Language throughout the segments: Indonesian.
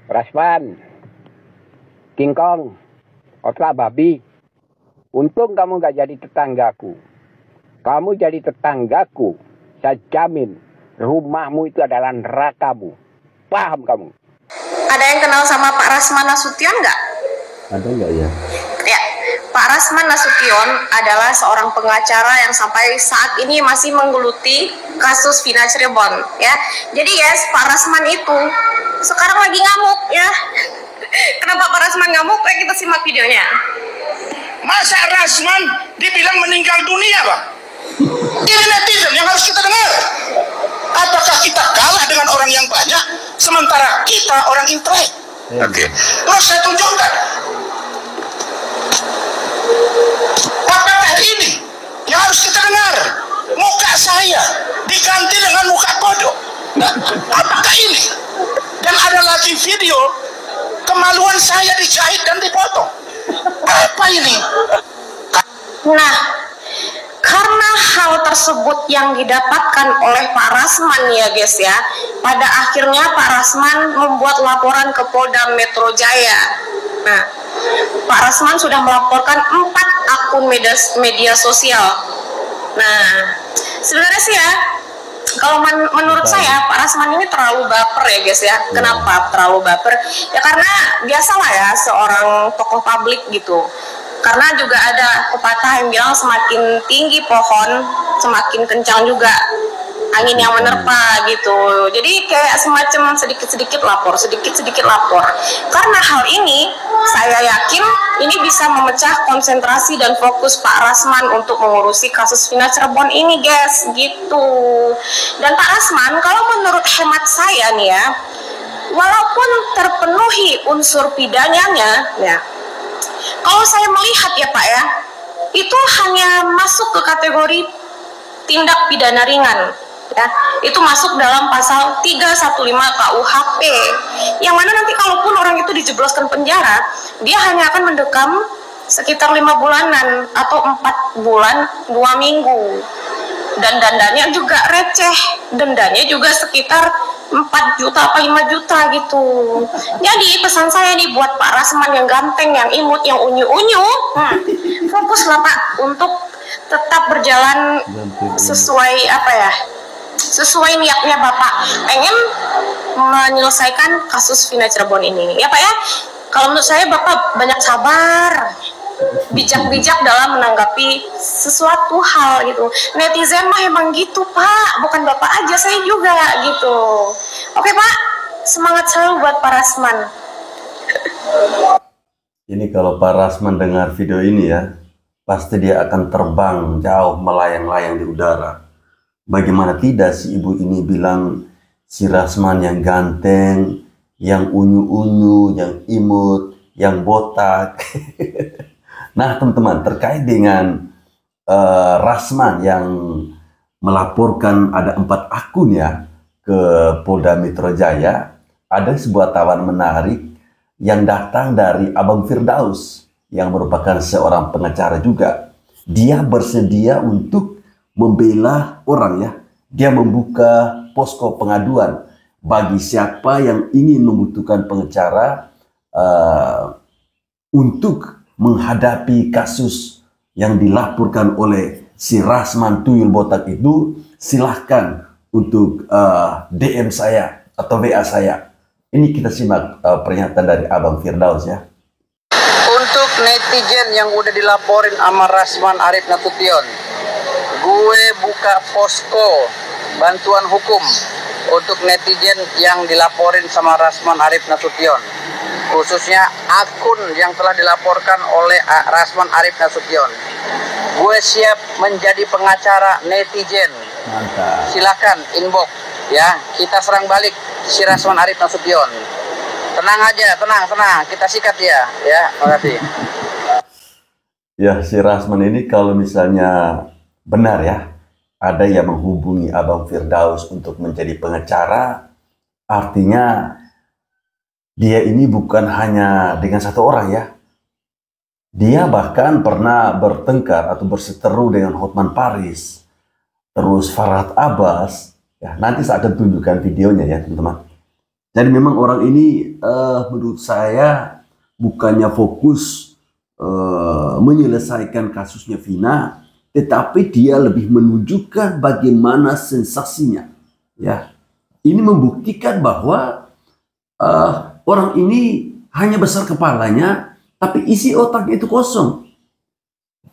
Rasman, King Kong, otak babi. Untung kamu gak jadi tetanggaku. Kamu jadi tetanggaku, saya jamin rumahmu itu adalah nerakamu. Paham kamu? Ada yang kenal sama Pak Rasman Nasution nggak? Ada nggak ya? Ya, Pak Rasman Nasution adalah seorang pengacara yang sampai saat ini masih menggeluti kasus Vina Cirebon. Ya, jadi yes, Pak Rasman itu sekarang lagi ngamuk ya. Kenapa Pak Rasman ngamuk? Kita simak videonya. Masa Rasman dibilang meninggal dunia, Bang? Ini netizen yang harus kita dengar. Apakah kita kalah dengan orang yang banyak, sementara kita orang intelek? Oke. Terus saya tunjukkan. Apakah ini yang harus kita dengar? Muka saya diganti dengan muka kodok. Apakah ini? Dan ada lagi video kemaluan saya dijahit dan dipotong. Apa ini? Nah, karena hal tersebut yang didapatkan oleh Pak Rasman ya guys ya, pada akhirnya Pak Rasman membuat laporan ke Polda Metro Jaya. Nah, Pak Rasman sudah melaporkan 4 akun media sosial. Nah, sebenarnya sih ya, kalau menurut saya Pak Rasman ini terlalu baper ya guys ya. Kenapa terlalu baper? Ya karena biasalah ya seorang tokoh publik gitu. Karena juga ada pepatah yang bilang semakin tinggi pohon, semakin kencang juga angin yang menerpa gitu. Jadi kayak semacam sedikit-sedikit lapor, sedikit-sedikit lapor. Karena hal ini, saya yakin ini bisa memecah konsentrasi dan fokus Pak Rasman untuk mengurusi kasus Vina Cirebon ini guys, gitu. Dan Pak Rasman, kalau menurut hemat saya nih ya, walaupun terpenuhi unsur pidananya, ya, kalau saya melihat ya Pak ya, itu hanya masuk ke kategori tindak pidana ringan. Ya, itu masuk dalam pasal 315 KUHP, yang mana nanti kalaupun orang itu dijebloskan penjara, dia hanya akan mendekam sekitar 5 bulanan atau 4 bulan 2 minggu. Dan dendanya juga receh, dendanya juga sekitar 4 juta apa 5 juta gitu. Jadi pesan saya nih buat Pak Rasman yang ganteng, yang imut, yang unyu-unyu, fokuslah Pak untuk tetap berjalan sesuai apa ya, sesuai niatnya Bapak, pengen menyelesaikan kasus Vina Cirebon ini ya Pak ya. Kalau menurut saya Bapak banyak sabar, bijak-bijak dalam menanggapi sesuatu hal gitu. Netizen mah emang gitu Pak, bukan Bapak aja, saya juga gitu. Oke Pak, semangat selalu buat Pak Rasman. Ini kalau Pak Rasman dengar video ini ya, pasti dia akan terbang jauh melayang-layang di udara. Bagaimana tidak si ibu ini bilang si Rasman yang ganteng, yang unyu-unyu, yang imut, yang botak. Nah teman-teman, terkait dengan Rasman yang melaporkan ada 4 akun ya ke Polda Metro Jaya, ada sebuah tawaran menarik yang datang dari Abang Firdaus yang merupakan seorang pengacara juga. Dia bersedia untuk membela orang ya. Dia membuka posko pengaduan bagi siapa yang ingin membutuhkan pengacara untuk menghadapi kasus yang dilaporkan oleh si Rasman Tuyul Botak itu. Silahkan untuk DM saya atau WA saya. Ini kita simak pernyataan dari Abang Firdaus ya. Untuk netizen yang udah dilaporin sama Rasman Arif Nasution, gue buka posko bantuan hukum untuk netizen yang dilaporin sama Rasman Arif Nasution, khususnya akun yang telah dilaporkan oleh Rasman Arif Nasution. Gue siap menjadi pengacara netizen. Mantap. Silakan inbox ya, kita serang balik si Rasman Arif Nasution. Tenang aja, tenang, kita sikat ya, makasih. Ya, si Rasman ini kalau misalnya benar ya, ada yang menghubungi Abang Firdaus untuk menjadi pengacara, artinya dia ini bukan hanya dengan satu orang ya. Dia bahkan pernah bertengkar atau berseteru dengan Hotman Paris, terus Farhad Abbas. Ya, nanti saya akan tunjukkan videonya ya teman-teman. Jadi memang orang ini menurut saya bukannya fokus menyelesaikan kasusnya Vina, tetapi dia lebih menunjukkan bagaimana sensasinya. Ya, ini membuktikan bahwa orang ini hanya besar kepalanya, tapi isi otaknya itu kosong.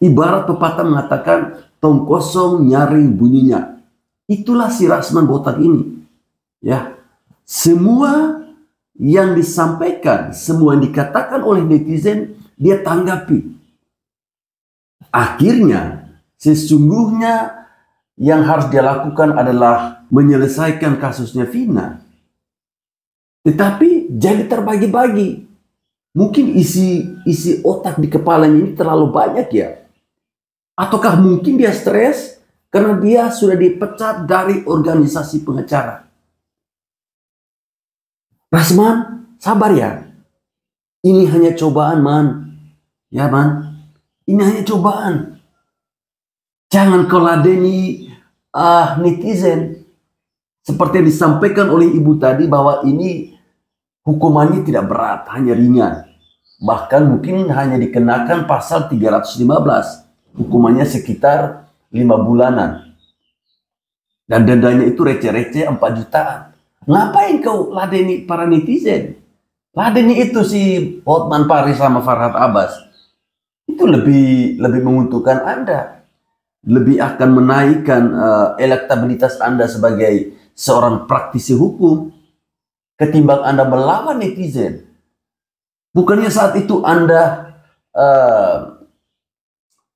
Ibarat pepatah mengatakan, tong kosong nyaring bunyinya. Itulah si Rasman botak ini. Ya, semua yang disampaikan, semua yang dikatakan oleh netizen, dia tanggapi. Akhirnya, sesungguhnya yang harus dia lakukan adalah menyelesaikan kasusnya Vina. Tetapi jadi terbagi-bagi. Mungkin isi otak di kepalanya ini terlalu banyak ya. Ataukah mungkin dia stres karena dia sudah dipecat dari organisasi pengacara. Rasman, sabar ya. Ini hanya cobaan, man. Ya, man. Ini hanya cobaan. Jangan kau ladeni netizen. Seperti yang disampaikan oleh ibu tadi bahwa ini hukumannya tidak berat, hanya ringan. Bahkan mungkin hanya dikenakan pasal 315. Hukumannya sekitar 5 bulanan. Dan dendanya itu receh-receh 4 jutaan. Ngapain kau ladeni para netizen? Ladeni itu si Hotman Paris sama Farhad Abbas. Itu lebih menguntungkan Anda. Lebih akan menaikkan elektabilitas Anda sebagai seorang praktisi hukum ketimbang Anda melawan netizen. Bukannya saat itu Anda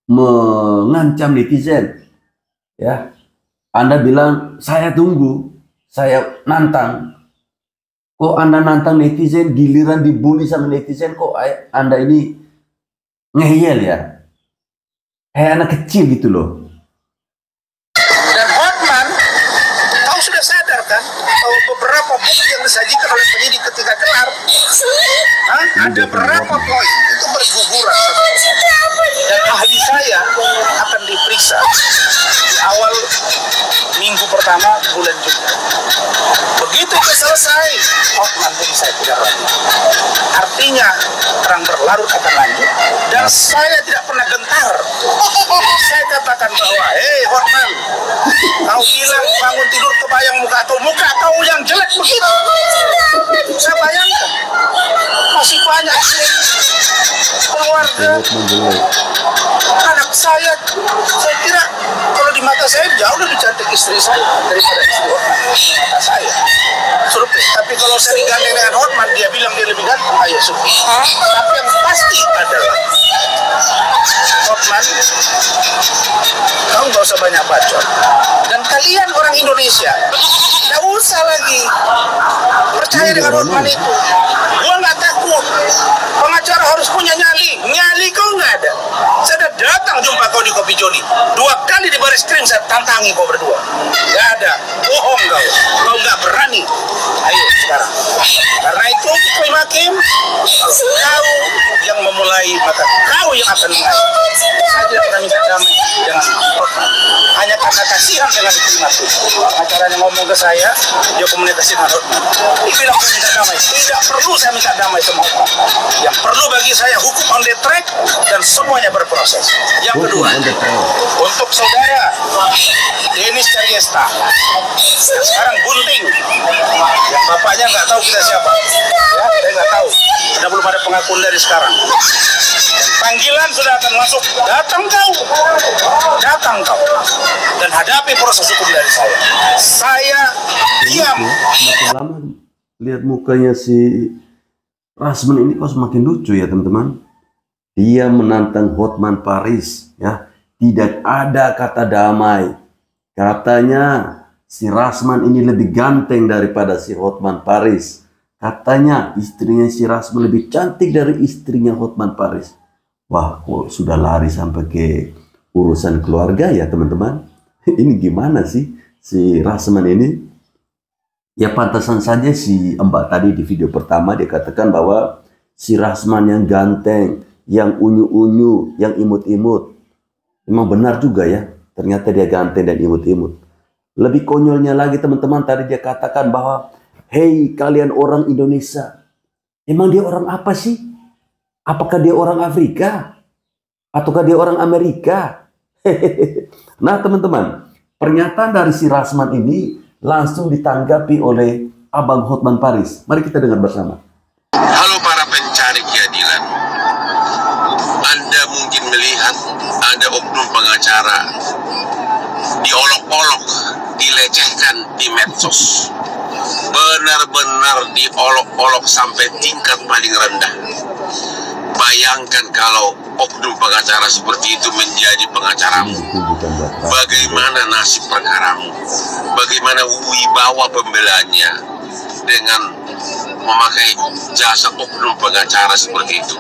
mengancam netizen, ya, Anda bilang saya tunggu, saya nantang. Kok Anda nantang netizen, giliran dibully sama netizen, kok Anda ini ngeyel ya, kayak anak kecil gitu loh. Dan Hotman, kau sudah sadar kan bahwa beberapa bukti yang disajikan oleh penyidik ketika gelar, ada berapa poin itu berguguran. Dan ahli saya akan diperiksa di awal minggu pertama bulan Juni. Begitu itu selesai, Hotman pun saya tidak lagi. Artinya perang berlarut akan lanjut dan saya tidak pernah gentar. Saya katakan bahwa, hei Hotman, kau bilang bangun tidur kebayang muka kau yang jelek begitu. Saya bayangkan masih banyak keluarga anak saya kira kalau di mata saya jauh lebih cantik istri saya daripada istri Hotman di mata saya. Surprise. Tapi kalau saya digandeng dengan Hotman, dia bilang dia lebih ganteng, ayo suka. Tapi yang pasti adalah Hotman, kamu gak usah banyak bacot. Dan kalian orang Indonesia, gak usah lagi percaya dengan Hotman itu. Gua gak takut. Pengacara harus punya nyali. Nyali kau gak ada. Saya udah datang jumpa kau di Kopi Joni. 2 kali di baris krim saya tantangi kau berdua. Gak ada. Bohong kau. Kau gak berani. Ayo sekarang. Karena itu Hakim, kau yang memulai, maka kau yang akan mengakhiri. Saya tidak pernah minta damai dengan Hotman. Hanya karena kasihan dengan diterima itu. Acaranya ngomong ke saya, dia komunikasi dengan Hotman. Dia bilang saya minta damai. Tidak perlu saya minta damai sama Hotman. Yang perlu bagi saya hukum on the track dan semuanya berproses. Yang kedua, untuk saudara Denis Cariesta, sekarang bunting, yang bapaknya nggak tahu kita siapa, ya, saya nggak tahu. Ada belum ada pengakuan dari sekarang. Panggilan sudah akan masuk. Datang kau, dan hadapi proses hukum dari saya. Saya diam. Semakin lama lihat mukanya si Rasman ini kok semakin lucu ya teman-teman. Dia menantang Hotman Paris, ya. Tidak ada kata damai. Katanya si Rasman ini lebih ganteng daripada si Hotman Paris. Katanya istrinya si Rasman lebih cantik dari istrinya Hotman Paris. Wah, kok sudah lari sampai ke urusan keluarga ya teman-teman. Ini gimana sih si Rasman ini? Ya pantasan saja si Mbak tadi di video pertama dia katakan bahwa si Rasman yang ganteng, yang unyu-unyu, yang imut-imut. Memang benar juga ya, ternyata dia ganteng dan imut-imut. Lebih konyolnya lagi teman-teman, tadi dia katakan bahwa hei kalian orang Indonesia, emang dia orang apa sih? Apakah dia orang Afrika? Ataukah dia orang Amerika? Nah teman-teman, pernyataan dari si Rasman ini langsung ditanggapi oleh Abang Hotman Paris. Mari kita dengar bersama. Halo para pencari keadilan, Anda mungkin melihat ada oknum pengacara diolok-olok, dilecehkan di medsos. Benar-benar diolok-olok sampai tingkat paling rendah. Bayangkan kalau oknum pengacara seperti itu menjadi pengacaramu. Bagaimana nasib perkaramu? Bagaimana wibawa pembelaannya dengan memakai jasa oknum pengacara seperti itu?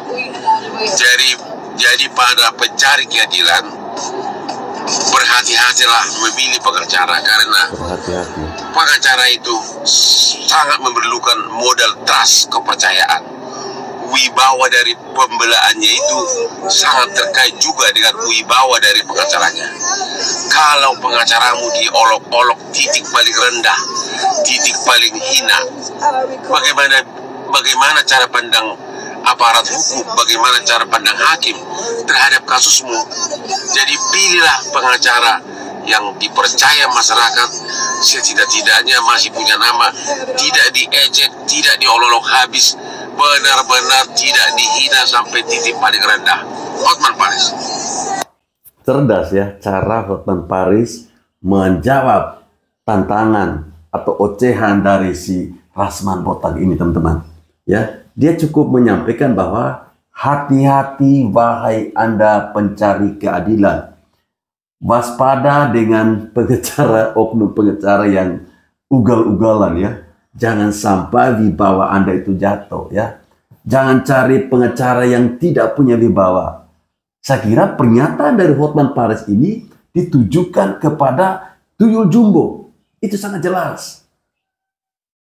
Jadi pada pencari keadilan, berhati-hatilah memilih pengacara, karena pengacara itu sangat memerlukan modal trust, kepercayaan. Wibawa dari pembelaannya itu sangat terkait juga dengan wibawa dari pengacaranya. Kalau pengacaramu diolok-olok titik paling rendah, titik paling hina, bagaimana cara pandang aparat hukum, bagaimana cara pandang hakim terhadap kasusmu? Jadi pilihlah pengacara yang dipercaya masyarakat, setidak-tidaknya masih punya nama, tidak diejek, tidak diolok habis, benar-benar tidak dihina sampai titik paling rendah. Hotman Paris. Cerdas ya cara Hotman Paris menjawab tantangan atau ocehan dari si Rasman botak ini, teman-teman. Ya, dia cukup menyampaikan bahwa hati-hati wahai Anda pencari keadilan. Waspada dengan pengacara, oknum pengacara yang ugal-ugalan ya. Jangan sampai wibawa Anda itu jatuh ya. Jangan cari pengacara yang tidak punya wibawa. Saya kira pernyataan dari Hotman Paris ini ditujukan kepada Tuyul Jumbo. Itu sangat jelas.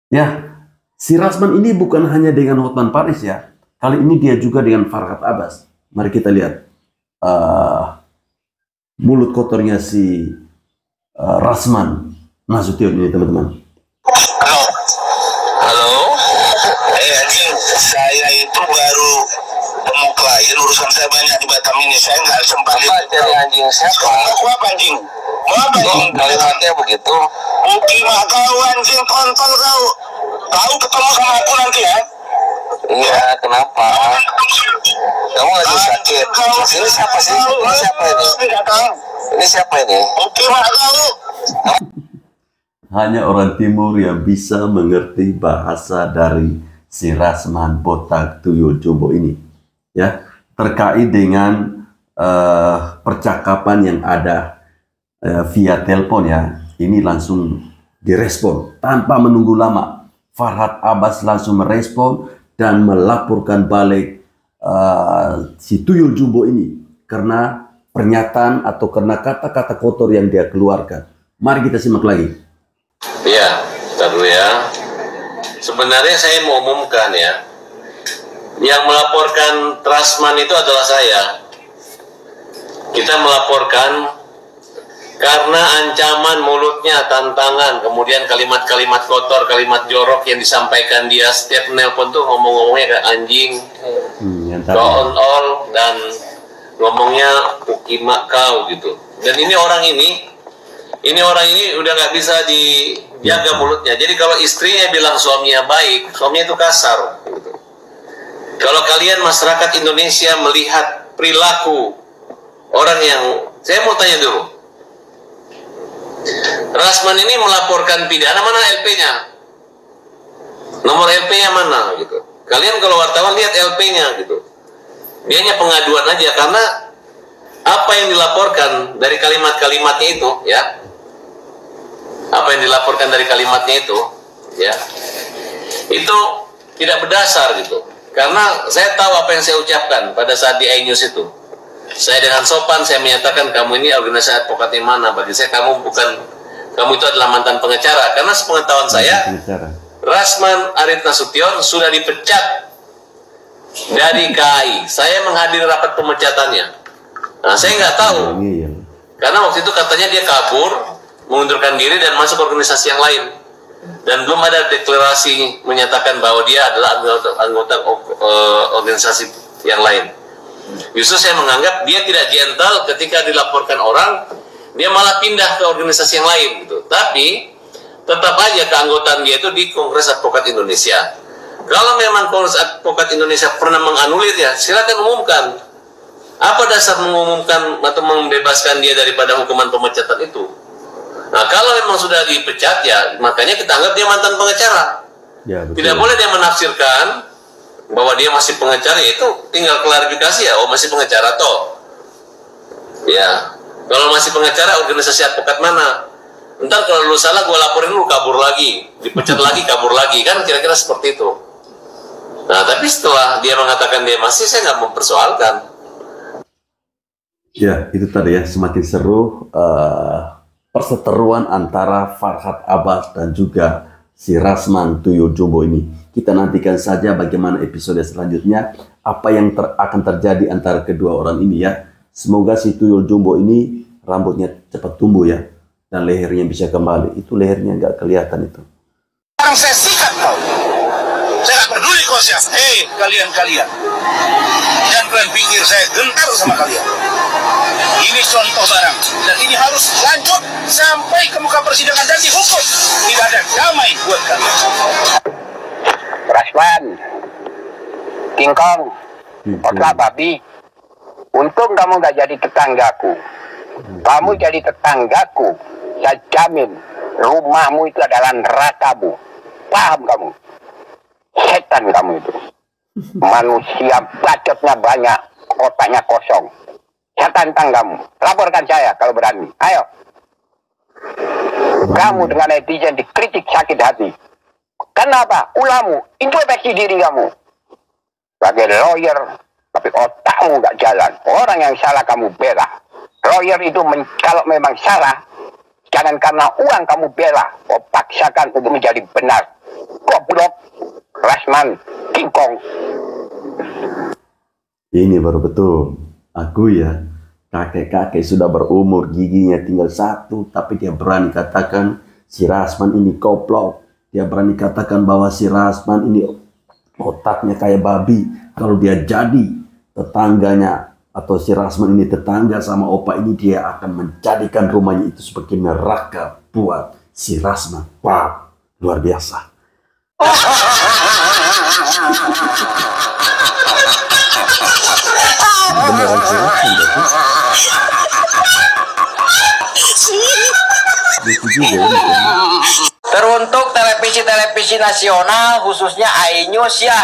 Ya, si Rasman ini bukan hanya dengan Hotman Paris ya. Kali ini dia juga dengan Farhad Abbas. Mari kita lihat mulut kotornya si Rasman Nasution ini, teman-teman. Saya itu baru temu klien, urusan saya banyak di Batam ini. Saya nggak sempat. Apa dari anjing siapa? Aku apa anjing? Mau apa anjing? Kalimatnya begitu. Mungkin mak kau anjing kontol kau. Tahu ketemu sama aku nanti ya? Iya, kenapa? Kamu lagi sakit. Ini siapa sih? Ini siapa ini? Ini siapa ini? Mungkin mak kau. Hanya orang timur yang bisa mengerti bahasa dari si Rasman botak Tuyul Jumbo ini ya, terkait dengan percakapan yang ada via telepon ya. Ini langsung direspon tanpa menunggu lama. Farhad Abbas langsung merespon dan melaporkan balik si Tuyul Jumbo ini karena pernyataan atau karena kata-kata kotor yang dia keluarkan. Mari kita simak lagi. Ya, bentar dulu ya. Sebenarnya saya mau umumkan ya, yang melaporkan Rasman itu adalah saya. Kita melaporkan karena ancaman mulutnya, tantangan, kemudian kalimat-kalimat kotor, kalimat jorok yang disampaikan dia setiap nelpon tuh ngomong-ngomongnya kayak anjing, go on all, dan ngomongnya ukimak kau gitu. Dan ini orang ini udah nggak bisa dijaga mulutnya. Jadi kalau istrinya bilang suaminya baik, suaminya itu kasar gitu. Kalau kalian masyarakat Indonesia melihat perilaku orang yang, saya mau tanya dulu, Rasman ini melaporkan pidana, mana LP-nya? Nomor LP-nya mana gitu. Kalian kalau wartawan lihat LP-nya gitu. Dia hanya pengaduan aja, karena apa yang dilaporkan dari kalimat-kalimatnya itu ya, apa yang dilaporkan dari kalimatnya itu ya, itu tidak berdasar gitu. Karena saya tahu apa yang saya ucapkan pada saat di iNews itu. Saya dengan sopan saya menyatakan kamu ini organisasi advokat yang mana. Bagi saya kamu itu adalah mantan pengacara. Karena sepengetahuan saya, Rasman Arief Nasution sudah dipecat dari KAI. Saya menghadiri rapat pemecatannya. Nah, saya nggak tahu. Karena waktu itu katanya dia kabur, mengundurkan diri dan masuk organisasi yang lain. dan belum ada deklarasi menyatakan bahwa dia adalah anggota organisasi yang lain. Justru saya menganggap dia tidak gentle ketika dilaporkan orang, dia malah pindah ke organisasi yang lain gitu. Tapi tetap aja keanggotaan dia itu di Kongres Advokat Indonesia. Kalau memang Kongres Advokat Indonesia pernah menganulir ya, silakan umumkan. Apa dasar mengumumkan atau membebaskan dia daripada hukuman pemecatan itu? Nah, kalau memang sudah dipecat ya, makanya kita anggap dia mantan pengacara. Ya, tidak boleh dia menafsirkan bahwa dia masih pengacara, itu tinggal klarifikasi ya, oh masih pengacara toh. Ya, kalau masih pengacara organisasi advokat mana? Ntar kalau lu salah gue laporin lu, kabur lagi, dipecat lagi, kabur lagi, kan kira-kira seperti itu. Nah, tapi setelah dia mengatakan dia masih, saya nggak mempersoalkan. Ya, itu tadi ya, semakin seru perseteruan antara Farhad Abbas dan juga si Rasman Tuyul Jumbo ini. Kita nantikan saja bagaimana episode selanjutnya, apa yang akan terjadi antara kedua orang ini ya. Semoga si Tuyul Jumbo ini rambutnya cepat tumbuh ya, dan lehernya bisa kembali. Itu lehernya nggak kelihatan itu. Sekarang saya sikat kau. Saya nggak peduli kau siapa. Hei kalian-kalian. Jangan kalian pikir saya gentar sama kalian. Ini contoh barang. Dan ini harus lanjut sampai ke muka persidangan dan dihukum. Tidak ada damai buat kalian. Rasman, King Kong, Otra Babi, untung kamu nggak jadi tetanggaku. Kamu jadi tetanggaku, saya jamin rumahmu itu adalah nerakamu. Paham kamu? Setan kamu itu. Manusia bacotnya banyak, otaknya kosong. Saya tantang kamu. Laporkan saya kalau berani. Ayo. Kamu dengan netizen dikritik sakit hati. Kenapa? Ulahmu, introspeksi diri kamu. Sebagai lawyer, tapi otakmu nggak jalan. Orang yang salah kamu bela. Lawyer itu kalau memang salah, jangan karena uang kamu bela, kau paksakan untuk menjadi benar. Goblok, Rasman, King Kong. Ini baru betul. Aku ya, kakek-kakek sudah berumur, giginya tinggal satu, tapi dia berani katakan si Rasman ini koplok. Dia berani katakan bahwa si Rasman ini otaknya kayak babi. Kalau dia jadi tetangganya, atau si Rasman ini tetangga sama opa ini, dia akan menjadikan rumahnya itu sebagai neraka buat si Rasman. Wow, luar biasa. Beneran si Rasman Teruntuk televisi-televisi nasional, khususnya iNews ya.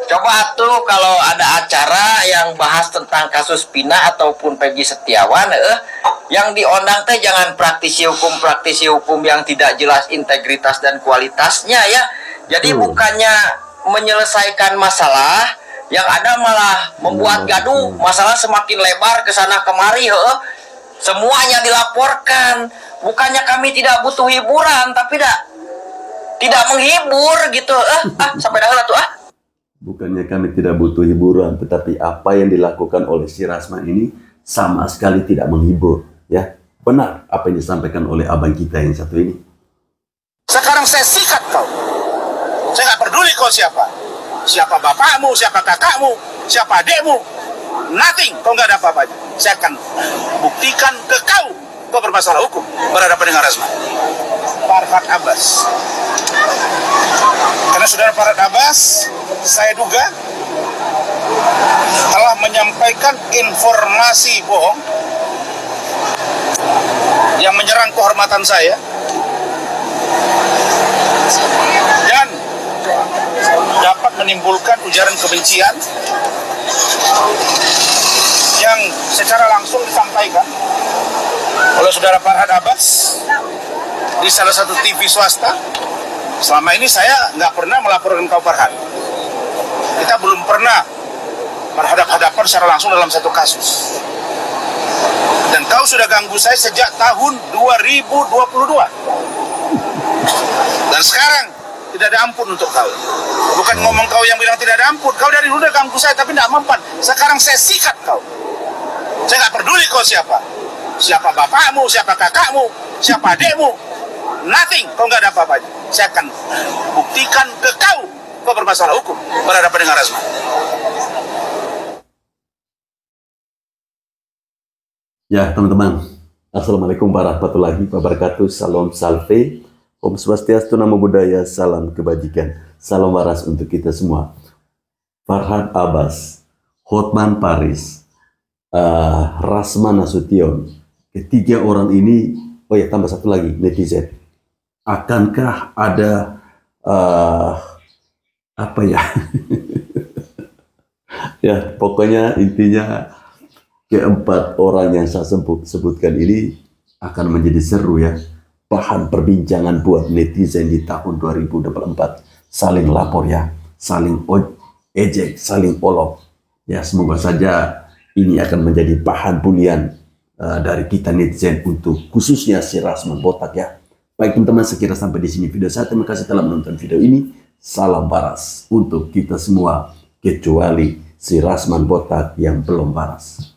Coba tuh kalau ada acara yang bahas tentang kasus Pina ataupun Peggy Setiawan, yang diundang teh jangan praktisi hukum yang tidak jelas integritas dan kualitasnya ya. Jadi bukannya menyelesaikan masalah, yang ada malah membuat gaduh, masalah semakin lebar ke sana kemari, semuanya dilaporkan. Bukannya kami tidak butuh hiburan, tapi tidak menghibur gitu. Sampai dah tuh Bukannya kami tidak butuh hiburan, tetapi apa yang dilakukan oleh si Rasman ini sama sekali tidak menghibur. Ya, benar apa yang disampaikan oleh abang kita yang satu ini. Sekarang saya sikat kau. Saya nggak peduli kau siapa. Siapa bapakmu, siapa kakakmu, siapa adekmu. Nothing, kau nggak ada apa-apanya. Saya akan buktikan ke kau bermasalah hukum berhadapan dengan Rasman. Farhad Abbas. Karena saudara Farhad Abbas, saya duga telah menyampaikan informasi bohong yang menyerang kehormatan saya dan dapat menimbulkan ujaran kebencian yang secara langsung disampaikan oleh saudara Farhad Abbas di salah satu TV swasta. Selama ini saya nggak pernah melaporkan kau Farhad. Kita belum pernah berhadapan secara langsung dalam satu kasus. Dan kau sudah ganggu saya sejak tahun 2022. Dan sekarang tidak ada ampun untuk kau. Bukan ngomong kau yang bilang tidak ada ampun. Kau dari dulu udah ganggu saya tapi tidak mempan. Sekarang saya sikat kau. Saya nggak peduli kau siapa. Siapa bapakmu, siapa kakakmu, siapa adekmu. Nothing, kau nggak ada apa-apanya. saya akan buktikan ke kau bermasalah hukum berhadapan dengan Rasman. Ya teman-teman, Assalamualaikum warahmatullahi wabarakatuh. Salam salve, Om Swastiastu, Namo Buddhaya, salam kebajikan, salam waras untuk kita semua. Farhad Abbas, Hotman Paris, Rasman Nasution, ketiga orang ini, oh ya tambah satu lagi, netizen. Akankah ada apa ya? Ya pokoknya intinya keempat orang yang saya sebutkan ini akan menjadi seru ya, bahan perbincangan buat netizen di tahun 2024. Saling lapor ya, saling ejek, saling olok ya. Semoga saja ini akan menjadi bahan bulian dari kita netizen untuk khususnya si Rasman botak ya. Baik teman-teman, sekira sampai di sini video saya. Terima kasih telah menonton video ini. Salam waras untuk kita semua, kecuali si Rasman botak yang belum waras.